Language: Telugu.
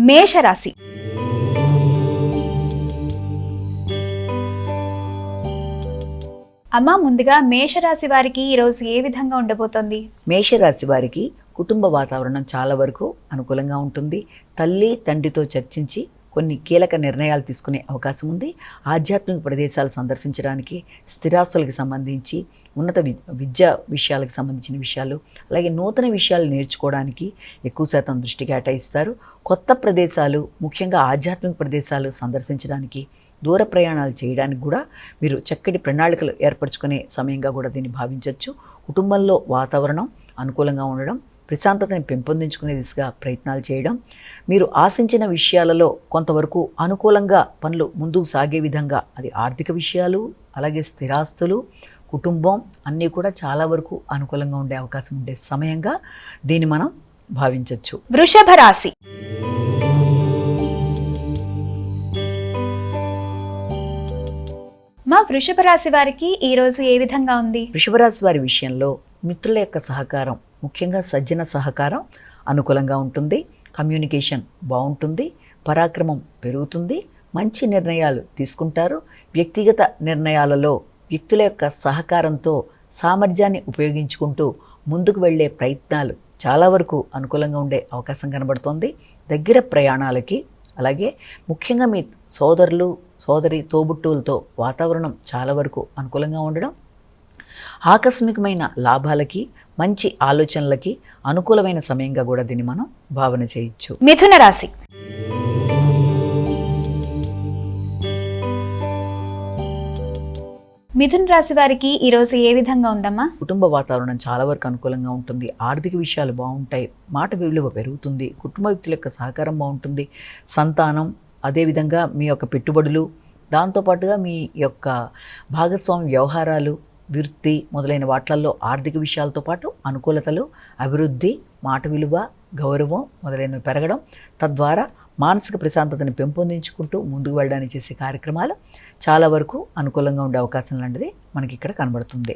మేషరాశి. అమ్మ, ముందుగా మేషరాశి వారికి ఈరోజు ఏ విధంగా ఉండబోతోంది? మేషరాశి వారికి కుటుంబ వాతావరణం చాలా వరకు అనుకూలంగా ఉంటుంది. తల్లి తండ్రితో చర్చించి కొన్ని కీలక నిర్ణయాలు తీసుకునే అవకాశం ఉంది. ఆధ్యాత్మిక ప్రదేశాలు సందర్శించడానికి, స్థిరాస్తులకు సంబంధించి, ఉన్నత విద్యా విషయాలకు సంబంధించిన విషయాలు, అలాగే నూతన విషయాలు నేర్చుకోవడానికి ఎక్కువ శాతం దృష్టి కేటాయిస్తారు. కొత్త ప్రదేశాలు, ముఖ్యంగా ఆధ్యాత్మిక ప్రదేశాలు సందర్శించడానికి, దూర ప్రయాణాలు చేయడానికి కూడా మీరు చక్కటి ప్రణాళికలు ఏర్పరచుకునే సమయంగా కూడా దీన్ని భావించవచ్చు. కుటుంబంలో వాతావరణం అనుకూలంగా ఉండడం, ప్రశాంతతని పెంపొందించుకునే దిశగా ప్రయత్నాలు చేయడం, మీరు ఆశించిన విషయాలలో కొంతవరకు అనుకూలంగా పనులు ముందుకు సాగే విధంగా, అది ఆర్థిక విషయాలు, అలాగే స్థిరాస్తులు, కుటుంబం అన్నీ కూడా చాలా వరకు అనుకూలంగా ఉండే అవకాశం ఉండే సమయంగా దీన్ని మనం భావించవచ్చు. వృషభ రాశి. మా వృషభ రాశి వారికి ఈ రోజు ఏ విధంగా ఉంది? వృషభ రాశి వారి విషయంలో మిత్రుల యొక్క సహకారం, ముఖ్యంగా సజ్జన సహకారం అనుకూలంగా ఉంటుంది. కమ్యూనికేషన్ బాగుంటుంది, పరాక్రమం పెరుగుతుంది, మంచి నిర్ణయాలు తీసుకుంటారు. వ్యక్తిగత నిర్ణయాలలో వ్యక్తుల యొక్క సహకారంతో సామర్థ్యాన్ని ఉపయోగించుకుంటూ ముందుకు వెళ్ళే ప్రయత్నాలు చాలా వరకు అనుకూలంగా ఉండే అవకాశం కనబడుతోంది. దగ్గర ప్రయాణాలకి, అలాగే ముఖ్యంగా మీ సోదరులు సోదరి తోబుట్టువులతో వాతావరణం చాలా వరకు అనుకూలంగా ఉండడం, ఆకస్మికమైన లాభాలకి, మంచి ఆలోచనలకి అనుకూలమైన సమయంగా కూడా దీన్ని మనం భావన చేయొచ్చు. మిథున రాశి. మిథున రాశి వారికి ఈ రోజు ఏ విధంగా ఉందమ్మా? కుటుంబ వాతావరణం చాలా వరకు అనుకూలంగా ఉంటుంది. ఆర్థిక విషయాలు బాగుంటాయి, మాట విలువ పెరుగుతుంది, కుటుంబ వ్యక్తుల యొక్క సహకారం బాగుంటుంది. సంతానం, అదేవిధంగా మీ యొక్క పెట్టుబడులు, దాంతోపాటుగా మీ యొక్క భాగస్వామి వ్యవహారాలు, వృత్తి మొదలైన వాటిల్లో ఆర్థిక విషయాలతో పాటు అనుకూలతలు, అభివృద్ధి, మాట విలువ, గౌరవం మొదలైనవి పెరగడం, తద్వారా మానసిక ప్రశాంతతని పెంపొందించుకుంటూ ముందుకు వెళ్ళడానికి చేసే కార్యక్రమాలు చాలా వరకు అనుకూలంగా ఉండే అవకాశం లాంటిది మనకి ఇక్కడ కనబడుతుంది.